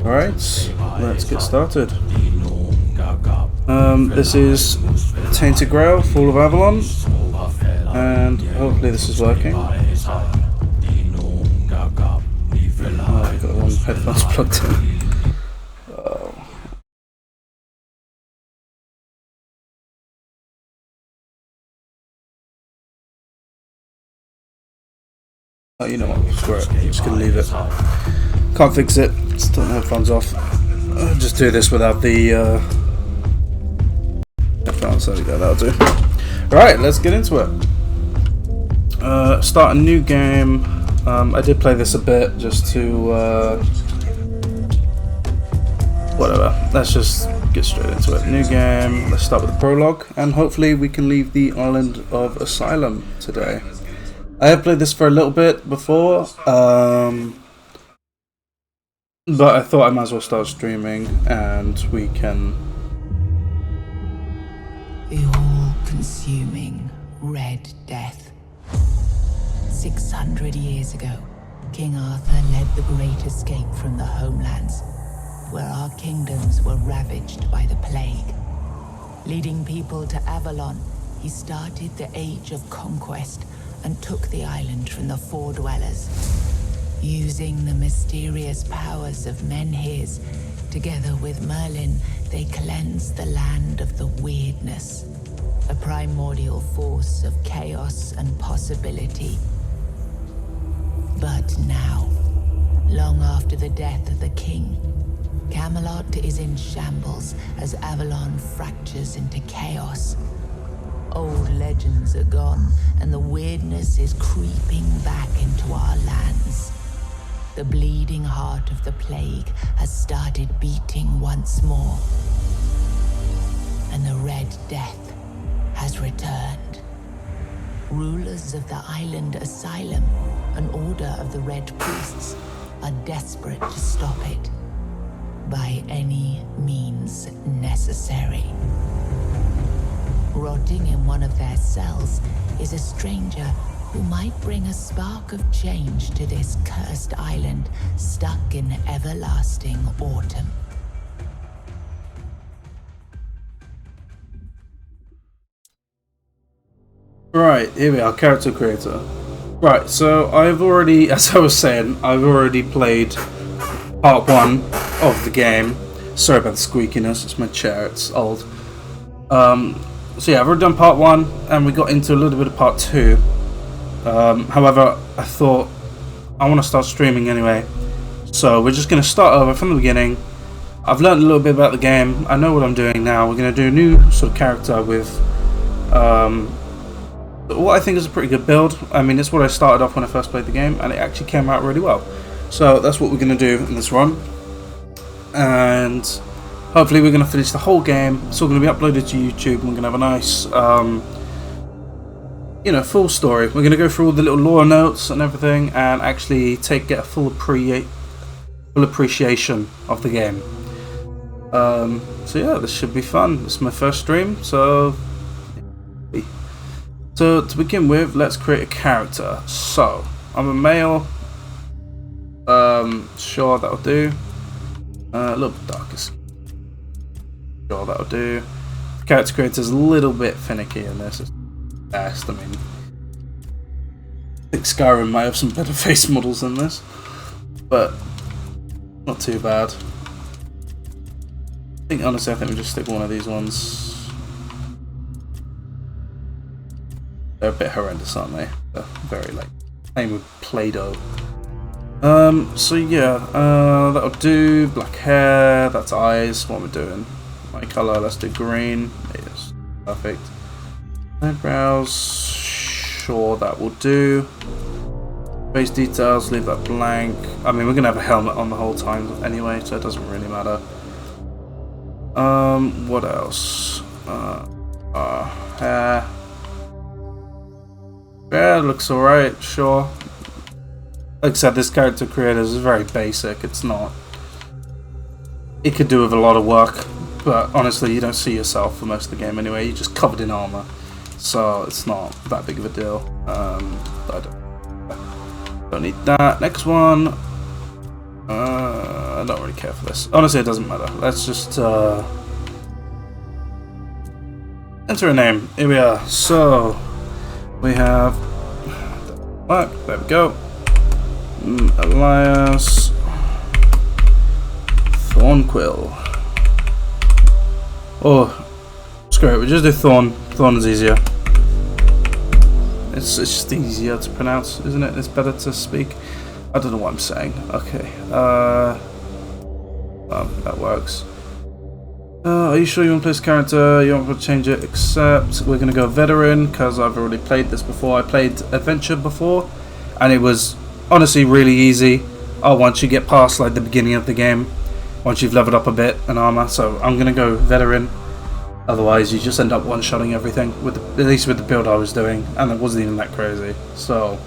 Alright, let's get started. This is Tainted Grail, Fall of Avalon, and hopefully this is working. Oh, I've got the wrong headphones plugged in. Oh, you know what, screw it, I'm just going to leave it. Can't fix it, just turn the headphones off. I'll just do this without the headphones, there we go, that'll do. Right, let's get into it. Start a new game. I did play this a bit just to, whatever, let's just get straight into it. New game, let's start with the prologue, and hopefully we can leave the island of Asylum today. I have played this for a little bit before, but I thought I might as well start streaming and we can... The all-consuming Red Death. 600 years ago, King Arthur led the great escape from the homelands, where our kingdoms were ravaged by the plague. Leading people to Avalon, he started the Age of Conquest and took the island from the Four Dwellers. Using the mysterious powers of Menhirs, together with Merlin, they cleansed the land of the Weirdness, a primordial force of chaos and possibility. But now, long after the death of the king, Camelot is in shambles as Avalon fractures into chaos. Old legends are gone, and the weirdness is creeping back into our lands. The bleeding heart of the plague has started beating once more, and the Red Death has returned. Rulers of the island Asylum, an order of the Red Priests, are desperate to stop it by any means necessary. Rotting in one of their cells is a stranger who might bring a spark of change to this cursed island stuck in everlasting autumn. Right, here we are, character creator. Right, so I've already, as I was saying, I've already played part 1 of the game. Sorry about the squeakiness, it's my chair, it's old. So yeah, I've already done part 1, and we got into a little bit of part 2. However, I thought I want to start streaming anyway, so we're just going to start over from the beginning. I've learned a little bit about the game, I know what I'm doing now. We're going to do a new sort of character with what I think is a pretty good build. I mean, it's what I started off when I first played the game, and it actually came out really well. So that's what we're going to do in this run, and hopefully we're going to finish the whole game. It's all going to be uploaded to YouTube, and we're going to have a nice, you know, full story. We're going to go through all the little lore notes and everything, and actually get a full appreciation of the game. So yeah, this should be fun. This is my first stream, so to begin with, let's create a character. So I'm a male. Sure, that'll do. A little bit darker. Sure, that'll do. The character creator's a little bit finicky in this. It's best. I mean, I think Skyrim might have some better face models than this, but not too bad. I think honestly, I think we just stick one of these ones. They're a bit horrendous, aren't they? They're very like playing with Play-Doh. So yeah, that'll do. Black hair, that's eyes. What we're doing. My colour, let's do green. Yes, perfect. Eyebrows, sure, that will do. Face details, leave that blank. I mean, we're gonna have a helmet on the whole time anyway, so it doesn't really matter. What else? Hair. Yeah, looks alright, sure. Like I said, this character creator is very basic. It's not... It could do with a lot of work, but honestly, you don't see yourself for most of the game anyway. You're just covered in armor, so it's not that big of a deal. I don't need that. Next one. don't really care for this. Honestly, it doesn't matter. Let's just enter a name. Here we are. So we have. There we go. Elias Thornquill. Oh, screw it. We just do Thorn. Thorn is easier. It's just easier to pronounce, isn't it? It's better to speak. I don't know what I'm saying. Okay. That works. Are you sure you want to play this character? You want to change it? Except we're going to go veteran because I've already played this before. I played adventure before, and it was honestly really easy. Once you get past like the beginning of the game, once you've leveled up a bit in armor. So I'm going to go veteran. Otherwise, you just end up one-shotting everything, at least with the build I was doing, and it wasn't even that crazy. So,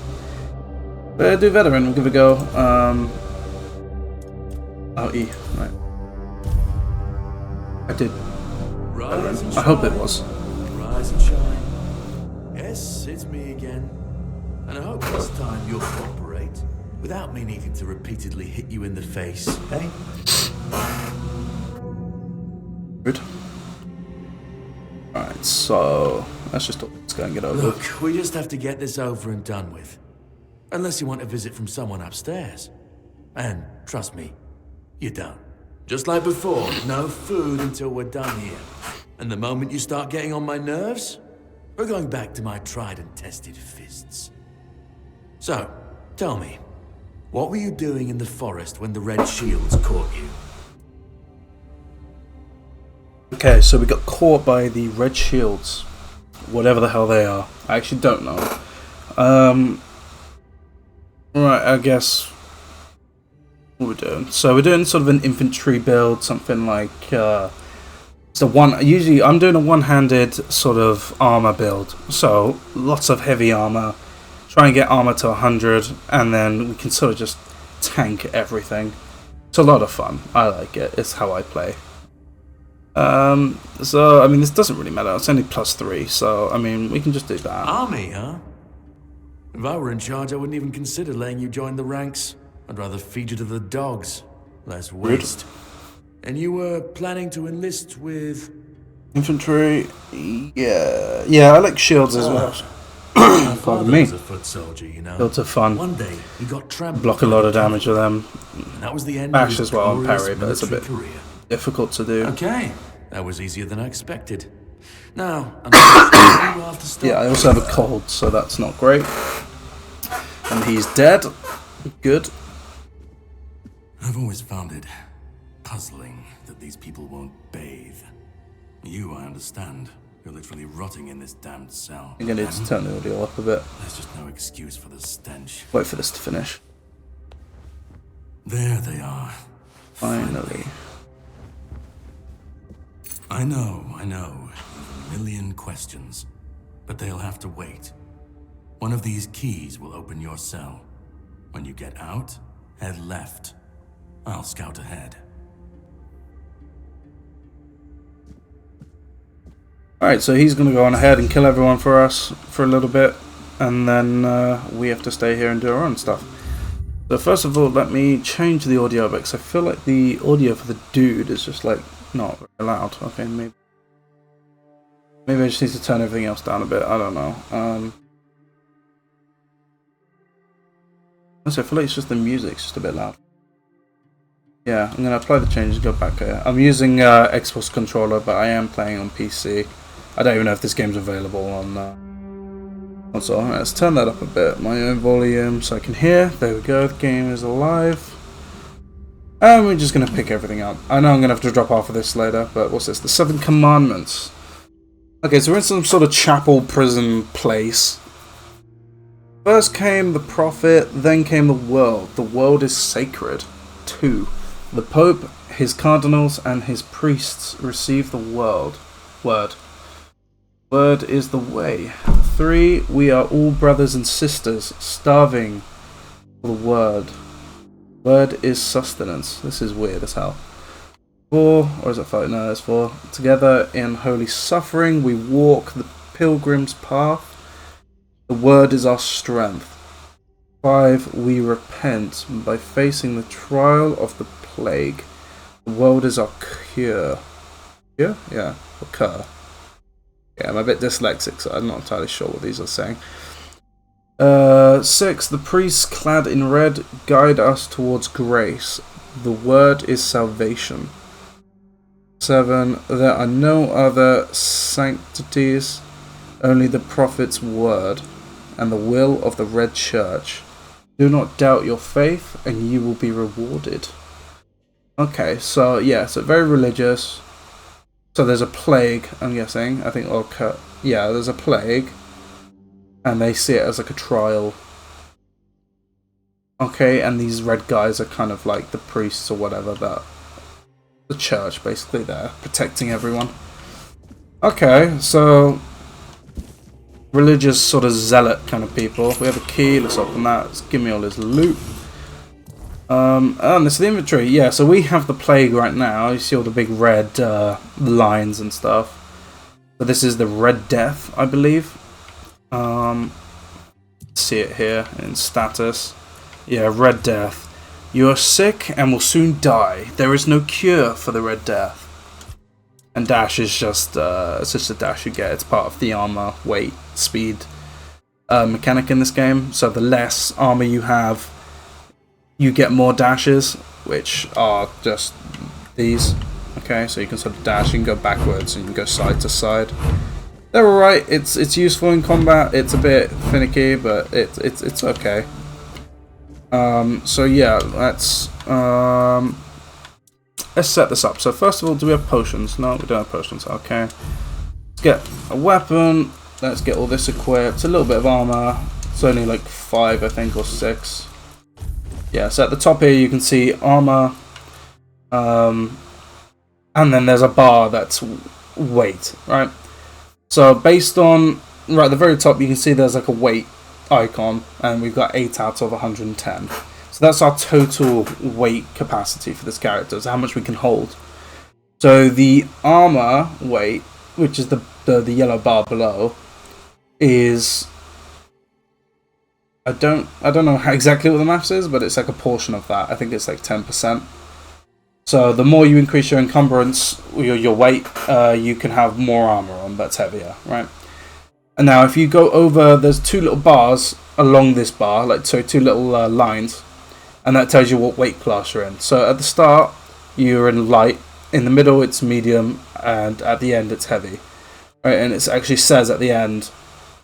but do veteran, we'll give it a go. E, right. I did. Veteran. I hope it was. Rise and shine. Yes, it's me again. And I hope this time you'll cooperate, without me needing to repeatedly hit you in the face, eh? Good. Alright, so let's go and get over. Look, we just have to get this over and done with. Unless you want a visit from someone upstairs. And trust me, you don't. Just like before, no food until we're done here. And the moment you start getting on my nerves, we're going back to my tried and tested fists. So, tell me, what were you doing in the forest when the Red Shields caught you? Okay, so we got caught by the Red Shields, whatever the hell they are. I actually don't know. Right, I guess what we're doing. So we're doing sort of an infantry build, something like Usually, I'm doing a one-handed sort of armor build. So lots of heavy armor. Try and get armor to 100, and then we can sort of just tank everything. It's a lot of fun. I like it. It's how I play. So, I mean, this doesn't really matter. It's only +3, so, I mean, we can just do that. Army, huh? If I were in charge, I wouldn't even consider letting you join the ranks. I'd rather feed you to the dogs. Less waste. And you were planning to enlist with... Infantry? Yeah. Yeah, I like shields as well. Pardon me. Was a foot soldier, you know. Shields are fun. One day, he got trampled. Block a lot of damage with them. And that was the end Bash of his as well and glorious parry, but it's a bit military career. difficult to do. Okay, that was easier than I expected. Now, unfortunately, we'll have to stop. Yeah, I also have a cold, so that's not great. And he's dead. Good. I've always found it puzzling that these people won't bathe. You, I understand. You're literally rotting in this damned cell. I'm gonna need to turn the audio up a bit. There's just no excuse for the stench. Wait for this to finish. There they are. Finally. I know. You have a million questions. But they'll have to wait. One of these keys will open your cell. When you get out, head left. I'll scout ahead. Alright, so he's going to go on ahead and kill everyone for us for a little bit. And then we have to stay here and do our own stuff. So first of all, let me change the audio a bit, because I feel like the audio for the dude is just like not very loud. Okay, maybe I just need to turn everything else down a bit. I don't know. Also, I feel like it's just the music's just a bit loud. Yeah, I'm going to apply the changes, go back here. I'm using Xbox controller, but I am playing on PC. I don't even know if this game's available on console. Let's turn that up a bit, my own volume, so I can hear. There we go, the game is alive. And we're just going to pick everything up. I know I'm going to have to drop off of this later, but what's this? The 7 Commandments. Okay, so we're in some sort of chapel prison place. First came the prophet, then came the world. The world is sacred. 2. The Pope, his cardinals, and his priests receive the word. Word is the way. 3. We are all brothers and sisters, starving for the word. Word is sustenance. This is weird as hell. 4, or is it 5? No, it's 4. Together in holy suffering, we walk the pilgrim's path. The word is our strength. 5. We repent by facing the trial of the plague. The world is our cure. Cure? Yeah, occur. Yeah, I'm a bit dyslexic, so I'm not entirely sure what these are saying. 6. The priests clad in red guide us towards grace. The word is salvation. 7. There are no other sanctities, only the prophet's word and the will of the Red Church. Do not doubt your faith, and you will be rewarded. Okay, so yeah, so very religious. So there's a plague, I'm guessing. I think, okay, yeah, there's a plague. And they see it as like a trial. Okay, and these red guys are kind of like the priests or whatever, that the church basically there, protecting everyone. Okay, so religious sort of zealot kind of people. We have a key, let's open that. Let's give me all this loot. And this is the inventory. Yeah, so we have the plague right now. You see all the big red lines and stuff. So this is the Red Death, I believe. See it here in status. Yeah, Red Death. You are sick and will soon die. There is no cure for the Red Death. And dash is just it's just a dash you get. It's part of the armor, weight, speed mechanic in this game. So the less armor you have, you get more dashes, which are just these. Okay, so you can sort of dash, you can go backwards, and you can go side to side. They're alright. It's useful in combat. It's a bit finicky, but it's okay. So yeah, let's set this up. So first of all, do we have potions? No, we don't have potions. Okay. Let's get a weapon. Let's get all this equipped. A little bit of armor. It's only like 5, I think, or 6. Yeah, so at the top here you can see armor. And then there's a bar that's weight, right? So based on, right at the very top, you can see there's like a weight icon, and we've got 8 out of 110. So that's our total weight capacity for this character, so how much we can hold. So the armor weight, which is the yellow bar below, is, I don't know how exactly what the maths is, but it's like a portion of that. I think it's like 10%. So the more you increase your encumbrance, your weight, you can have more armor on that's heavier, right? And now if you go over, there's 2 little bars along this bar, like so 2 little lines, and that tells you what weight class you're in. So at the start, you're in light, in the middle it's medium, and at the end it's heavy. Right, and it actually says at the end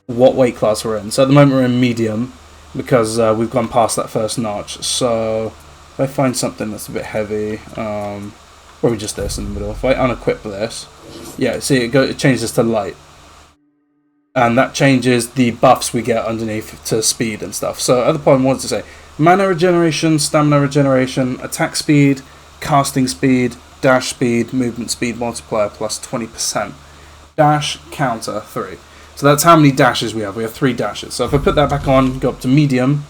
what weight class we're in. So at the moment we're in medium, because we've gone past that first notch. So if I find something that's a bit heavy, probably just this in the middle. If I unequip this, yeah, see it changes to light. And that changes the buffs we get underneath to speed and stuff. So at the point I wanted to say, mana regeneration, stamina regeneration, attack speed, casting speed, dash speed, movement speed multiplier plus 20%. Dash, counter, 3. So that's how many dashes we have. We have 3 dashes. So if I put that back on, go up to medium,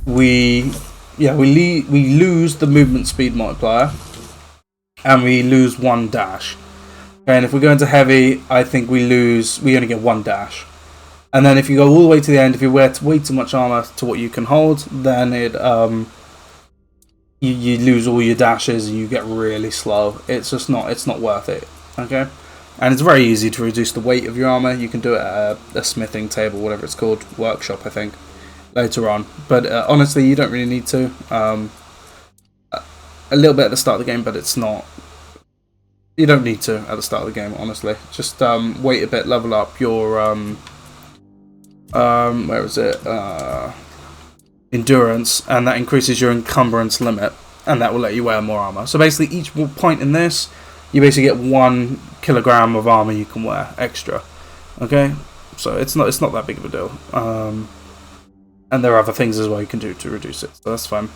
we lose the movement speed multiplier, and we lose 1 dash. And if we go into heavy, I think we only get 1 dash. And then if you go all the way to the end, if you wear way too much armor to what you can hold, then it you lose all your dashes and you get really slow. It's not worth it. Okay, and it's very easy to reduce the weight of your armor. You can do it at a smithing table, whatever it's called, workshop, I think, later on. But honestly, you don't really need to. A little bit at the start of the game, but it's not. You don't need to at the start of the game, honestly. Just wait a bit, level up your where is it? Endurance, and that increases your encumbrance limit, and that will let you wear more armor. So basically, each point in this, you basically get 1 kilogram of armor you can wear extra. Okay, so it's not that big of a deal. And there are other things as well you can do to reduce it, so that's fine.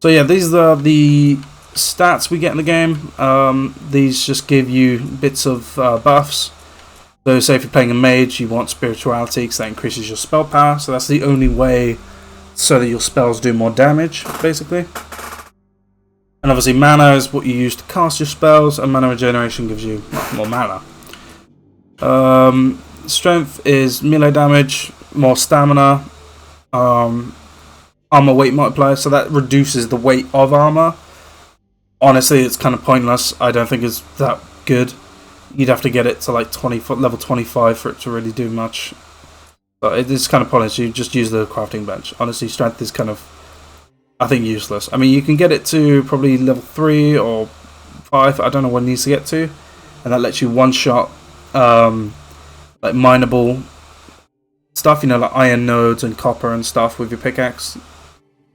So yeah, these are the stats we get in the game. These just give you bits of buffs. So say if you're playing a mage, you want spirituality because that increases your spell power. So that's the only way so that your spells do more damage, basically. And obviously mana is what you use to cast your spells, and mana regeneration gives you more mana. Strength is melee damage, more stamina, armor weight multiplier, so that reduces the weight of armor. honestly, it's kind of pointless. I don't think it's that good. You'd have to get it to like level 25 for it to really do much. But it is kind of pointless. You just use the crafting bench. Honestly, strength is kind of, I think, useless. I mean, you can get it to probably level 3 or 5. I don't know what it needs to get to, and that lets you one-shot like mineable stuff. You know, like iron nodes and copper and stuff with your pickaxe.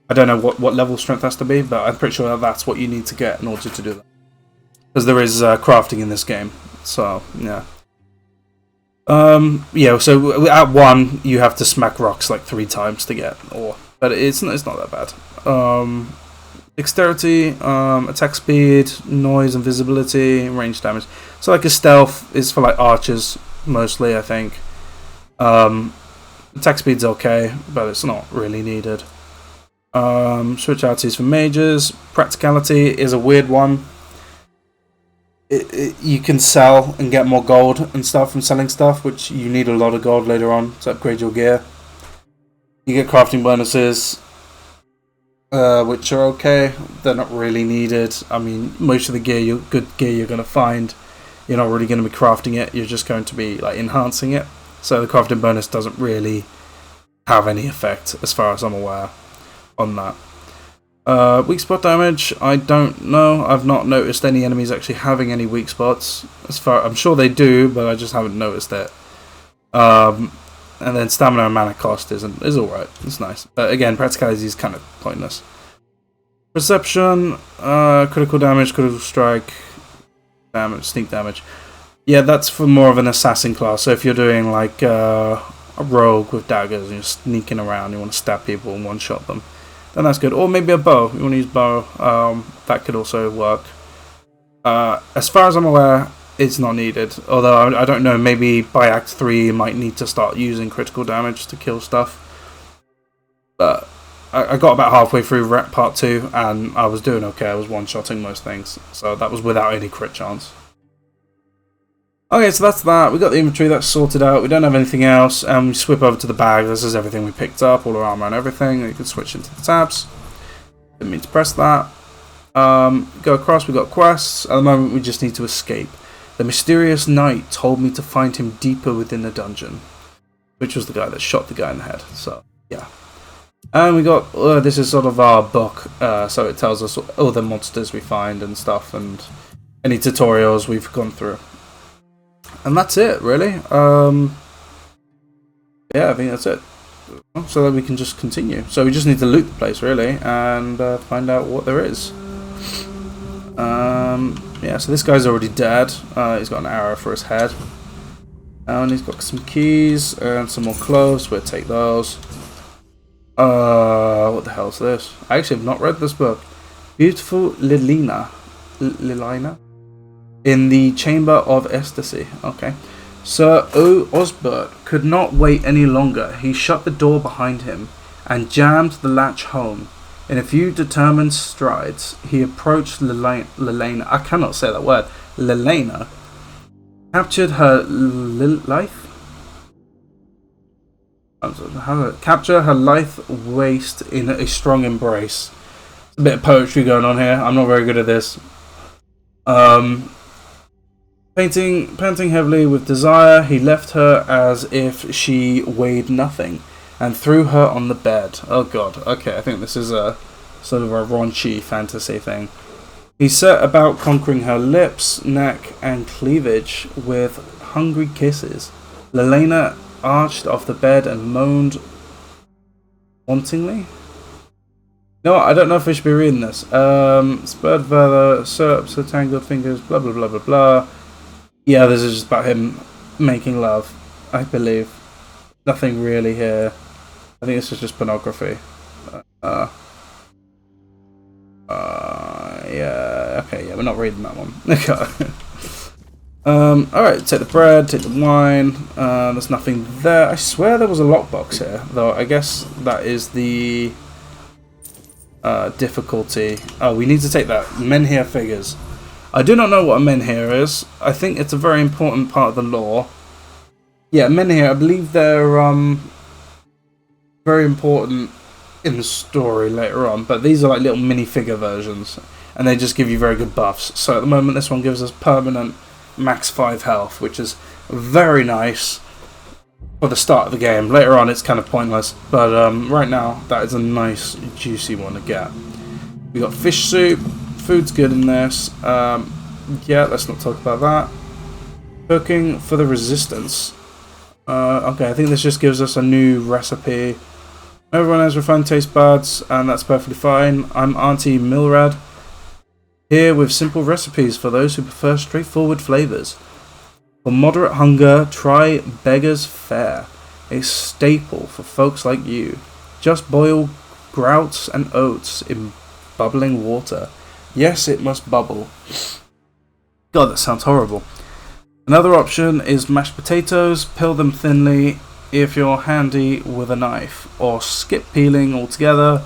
I don't know what level strength has to be, but I'm pretty sure that that's what you need to get in order to do that. Because there is crafting in this game. So yeah. Yeah, so at 1 you have to smack rocks like 3 times to get ore, but it's not that bad. Dexterity, attack speed, noise, invisibility, range damage. So like a stealth is for like archers mostly, I think. Attack speed's okay, but it's not really needed. Switch out is for mages. Practicality is a weird one. You can sell and get more gold and stuff from selling stuff, which you need a lot of gold later on to upgrade your gear. You get crafting bonuses, which are okay. They're not really needed. I mean, most of the gear, good gear you're going to find, you're not really going to be crafting it. You're just going to be like enhancing it. So the crafting bonus doesn't really have any effect, as far as I'm aware, on that. Weak spot damage, I don't know. I've not noticed any enemies actually having any weak spots. I'm sure they do, but I just haven't noticed it. And then stamina and mana cost is alright. It's nice. But again, practicality is kind of pointless. Perception, critical damage, critical strike, damage, sneak damage. Yeah, that's for more of an assassin class. So if you're doing like a rogue with daggers and you're sneaking around, you want to stab people and one-shot them, then that's good. Or maybe a bow. You want to use bow. That could also work. As far as I'm aware, it's not needed. Although I don't know. Maybe by Act 3 you might need to start using critical damage to kill stuff. But I got about halfway through Part 2 and I was doing okay. I was one-shotting most things. So that was without any crit chance. Okay, so that's that. We got the inventory, that's sorted out. We don't have anything else. We swip over to the bag. This is everything we picked up, all our armor and everything. You can switch into the tabs. Didn't mean to press that. Go across, we got quests. At the moment, we just need to escape. The mysterious knight told me to find him deeper within the dungeon, which was the guy that shot the guy in the head. So, yeah. And we got, this is sort of our book, so it tells us all the monsters we find and stuff, and any tutorials we've gone through. And that's it, really. Yeah, I think that's it. So that we can just continue. So we just need to loot the place, really, and find out what there is. Yeah, so this guy's already dead. He's got an arrow for his head. And he's got some keys and some more clothes. We'll take those. What the hell is this? I actually have not read this book. Beautiful Lilina. Lilina? In the Chamber of Ecstasy. Okay. Sir O. Osbert could not wait any longer. He shut the door behind him and jammed the latch home. In a few determined strides, he approached Lelena. I cannot say that word. Lelena. Captured her life? Capture her lithe waist in a strong embrace. There's a bit of poetry going on here. I'm not very good at this. Panting heavily with desire, he left her as if she weighed nothing, and threw her on the bed. Oh god, okay, I think this is a sort of a raunchy fantasy thing. He set about conquering her lips, neck, and cleavage with hungry kisses. Lelena arched off the bed and moaned wantingly. No, I don't know if I should be reading this. Spurred further, syrups, her tangled fingers, blah blah blah blah blah. Yeah, this is just about him making love, I believe. Nothing really here. I think this is just pornography. Yeah, okay, yeah, we're not reading that one. Okay. Alright, take the bread, take the wine. There's nothing there. I swear there was a lockbox here, though I guess that is the difficulty. Oh, we need to take that. Menhir figures. I do not know what a menhir is. I think it's a very important part of the lore. Yeah, menhir, I believe they're very important in the story later on, but these are like little minifigure versions. and they just give you very good buffs. So at the moment this one gives us permanent max 5 health, which is very nice for the start of the game. Later on it's kind of pointless, but right now that is a nice juicy one to get. We got fish soup, food's good in this. Yeah, let's not talk about that. Cooking for the resistance. Okay, I think this just gives us a new recipe. Everyone has refined taste buds, and that's perfectly fine. I'm Auntie Milrad, here with simple recipes for those who prefer straightforward flavours. For moderate hunger, try Beggar's Fare, a staple for folks like you. Just boil grouts and oats in bubbling water. Yes, it must bubble. God, that sounds horrible. Another option is mashed potatoes. Peel them thinly if you're handy with a knife, or skip peeling altogether.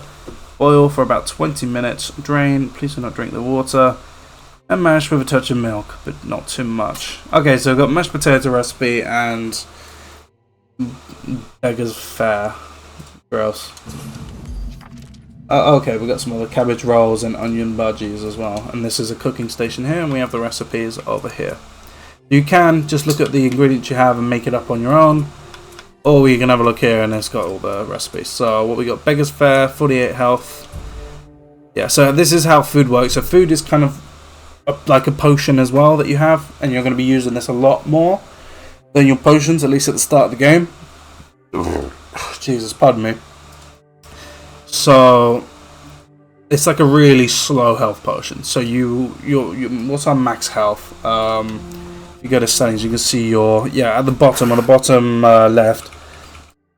Boil for about 20 minutes. Drain. Please do not drink the water. And mash with a touch of milk, but not too much. Okay, so I've got mashed potato recipe and Beggar's Fare. Gross. Okay, we've got some other cabbage rolls and onion budgies as well. And this is a cooking station here, and we have the recipes over here. You can just look at the ingredients you have and make it up on your own, or you can have a look here and it's got all the recipes. So what we got: Beggar's Fare, 48 health. Yeah, so this is how food works. So food is kind of like a potion as well that you have, and you're going to be using this a lot more than your potions, at least at the start of the game. Jesus, pardon me. So it's like a really slow health potion. So you what's our max health? You go to settings, you can see your, at the bottom, on the bottom left,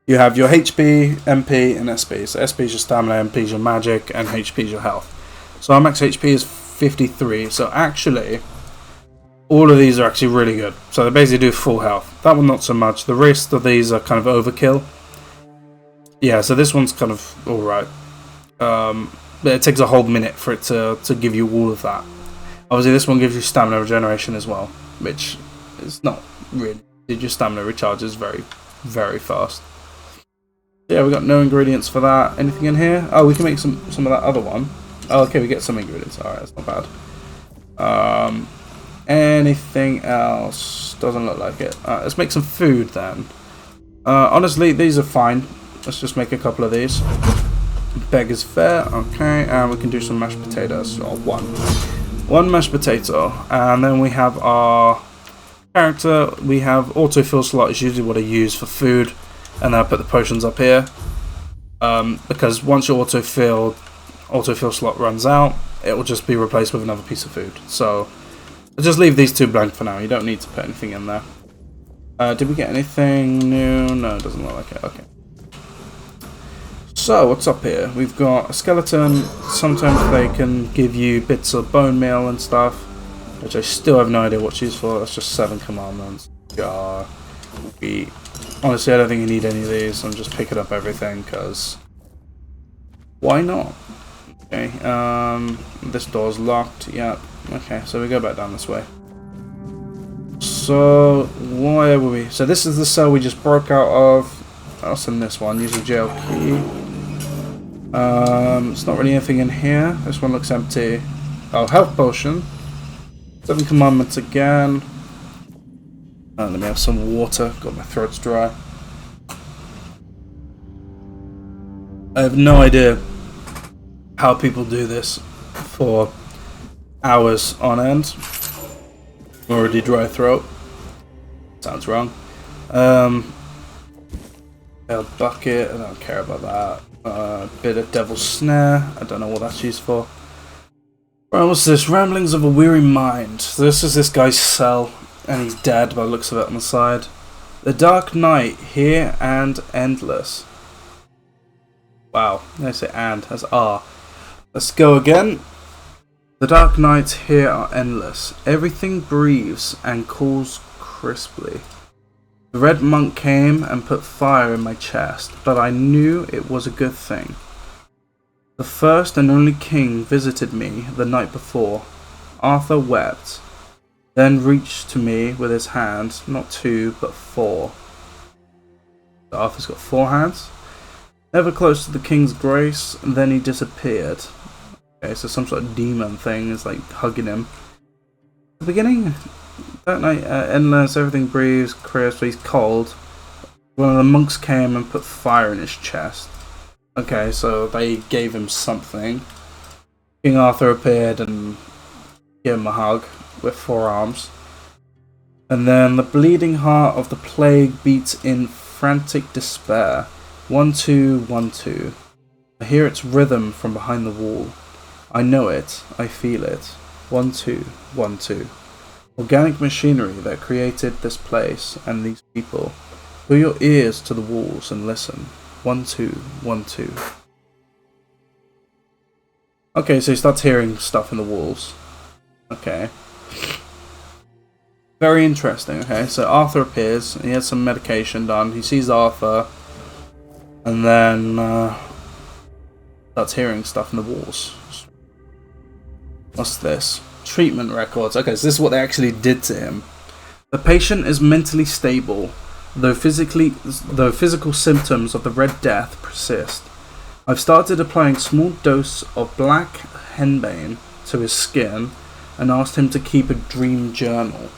you have your HP, MP, and SP. So SP is your stamina, MP is your magic, and HP is your health. So our max HP is 53. So actually, all of these are actually really good. So they basically do full health. That one not so much. The rest of these are kind of overkill. Yeah, so this one's kind of alright. But it takes a whole minute for it to give you all of that. Obviously this one gives you stamina regeneration as well, which is not really. Your stamina recharges very, very fast. Yeah, we got no ingredients for that. Anything in here? Oh, we can make some of that other one. Oh, okay, we get some ingredients. Alright, that's not bad. Anything else? Doesn't look like it. Alright, let's make some food then. Honestly, these are fine. Let's just make a couple of these. Beggar's Fare, okay, and we can do some mashed potatoes, or one mashed potato, and then we have our character. We have autofill slot is usually what I use for food, and then I put the potions up here, because once your autofill slot runs out, it will just be replaced with another piece of food. So I'll just leave these two blank for now. You don't need to put anything in there. Did we get anything new? No, it doesn't look like it. Okay. So, what's up here? We've got a skeleton. Sometimes they can give you bits of bone meal and stuff, which I still have no idea what she's for. That's just 7 commandments. Honestly, I don't think you need any of these. I'm just picking up everything, because why not? Okay, this door's locked. Yep. Okay, so we go back down this way. So, where were we? So this is the cell we just broke out of. What's in this one? Use a jail key. It's not really anything in here. This one looks empty. Oh, health potion. 7 commandments again. Let me have some water. God, my throat's dry. I have no idea how people do this for hours on end. Already dry throat. Sounds wrong. A bucket. I don't care about that. Bit of devil's snare. I don't know what that's used for. Right, what's this? Ramblings of a Weary Mind. So this is this guy's cell, and he's dead by the looks of it on the side. The dark night, here and endless. Wow, I say and, that's R. Let's go again. The dark nights here are endless. Everything breathes and cools crisply. The Red Monk came and put fire in my chest, but I knew it was a good thing. The first and only king visited me the night before. Arthur wept, then reached to me with his hand, not 2, but 4. So Arthur's got 4 hands. Never close to the king's grace, and then he disappeared. Okay, so some sort of demon thing is like hugging him. At the beginning, that night, endless, everything breathes, crisp, he's cold. One of the monks came and put fire in his chest. Okay, so they gave him something. King Arthur appeared and gave him a hug with 4 arms. And then the bleeding heart of the plague beats in frantic despair. 1, 2, 1, 2. I hear its rhythm from behind the wall. I know it. I feel it. 1, 2, 1, 2. Organic machinery that created this place and these people. Put your ears to the walls and listen. 1, 2, 1, 2. Okay, so he starts hearing stuff in the walls. Okay. Very interesting. Okay, so Arthur appears. He has some medication done. He sees Arthur. And then starts hearing stuff in the walls. What's this? Treatment records. Okay, so this is what they actually did to him. The patient is mentally stable, though physical symptoms of the Red Death persist. I've started applying small dose of black henbane to his skin and asked him to keep a dream journal.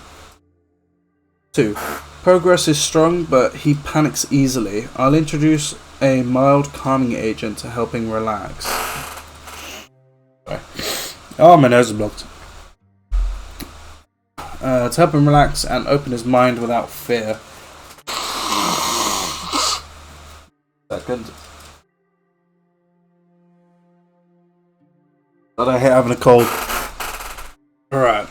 2. Progress is strong, but he panics easily. I'll introduce a mild calming agent to help him relax. Sorry. Oh, my nose is blocked. To help him relax and open his mind without fear. Second. But I hate having a cold. Alright.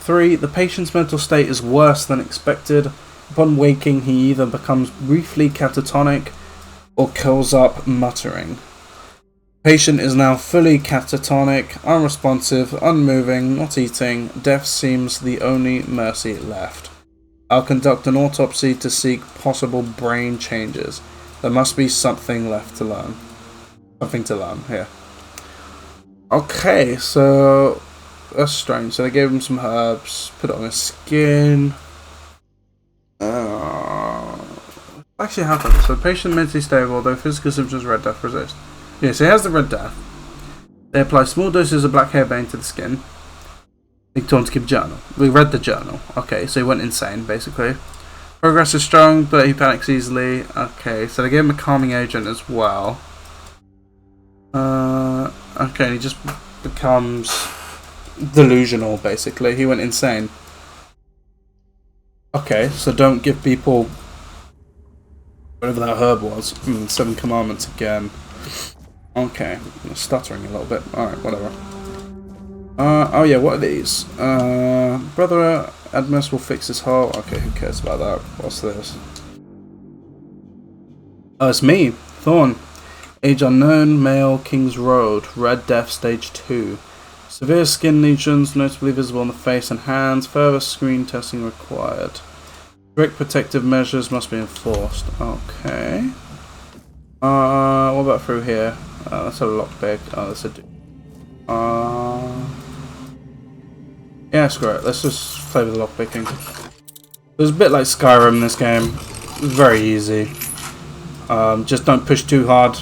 3. The patient's mental state is worse than expected. Upon waking, he either becomes briefly catatonic or curls up muttering. Patient is now fully catatonic, unresponsive, unmoving, not eating. Death seems the only mercy left. I'll conduct an autopsy to seek possible brain changes. There must be something left to learn. Something to learn, here. Okay, so that's strange. So they gave him some herbs, put it on his skin. Actually happened. So patient mentally stable, though physical symptoms of Red Death persist. Yeah, so he has the Red Death. They apply small doses of black hairbane to the skin. They told him to keep a journal. We read the journal. Okay, so he went insane, basically. Progress is strong, but he panics easily. Okay, so they gave him a calming agent as well. Okay, and he just becomes delusional, basically. He went insane. Okay, so don't give people whatever that herb was. 7 commandments again. Okay, I'm stuttering a little bit. Alright, whatever. Oh yeah, what are these? Brother Admus will fix his hull. Okay, who cares about that? What's this? Oh, it's me, Thorn. Age unknown, male, King's Road, Red Death Stage 2. Severe skin lesions, notably visible on the face and hands. Further screen testing required. Strict protective measures must be enforced. Okay. What about through here? That's a lockpick. Oh, that's a... yeah, screw it. Let's just play with the lockpicking. It's a bit like Skyrim in this game. It's very easy. Just don't push too hard.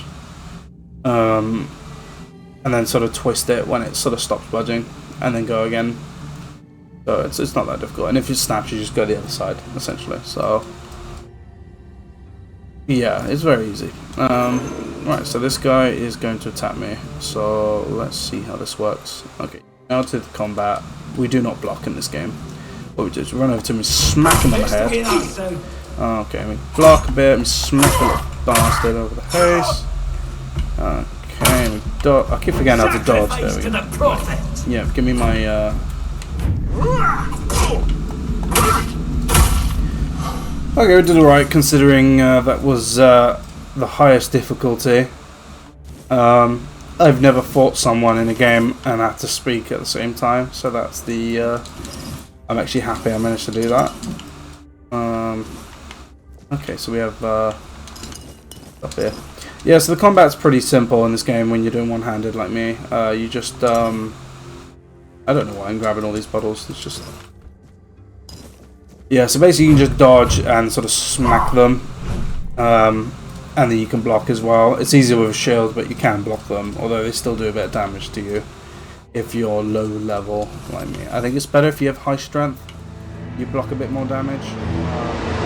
And then sort of twist it when it sort of stops budging. And then go again. So it's not that difficult. And if it snaps, you just go the other side, essentially. So... yeah, it's very easy. Right, so this guy is going to attack me. So let's see how this works. Okay, now to the combat. We do not block in this game. What we do is run over to him and smack him on the head. Okay, we block a bit and smack the bastard over the face. Okay, we dodge. I keep forgetting how to dodge. There we go. Yeah, give me my. Okay, we did alright considering that was the highest difficulty. I've never fought someone in a game and had to speak at the same time, so that's the... I'm actually happy I managed to do that. Okay, so we have stuff here. Yeah, so the combat's pretty simple in this game when you're doing one-handed like me. You just... I don't know why I'm grabbing all these bottles, it's just... yeah, so basically you can just dodge and sort of smack them. And then you can block as well. It's easier with a shield, but you can block them, although they still do a bit of damage to you if you're low level like me. I think it's better if you have high strength. You block a bit more damage.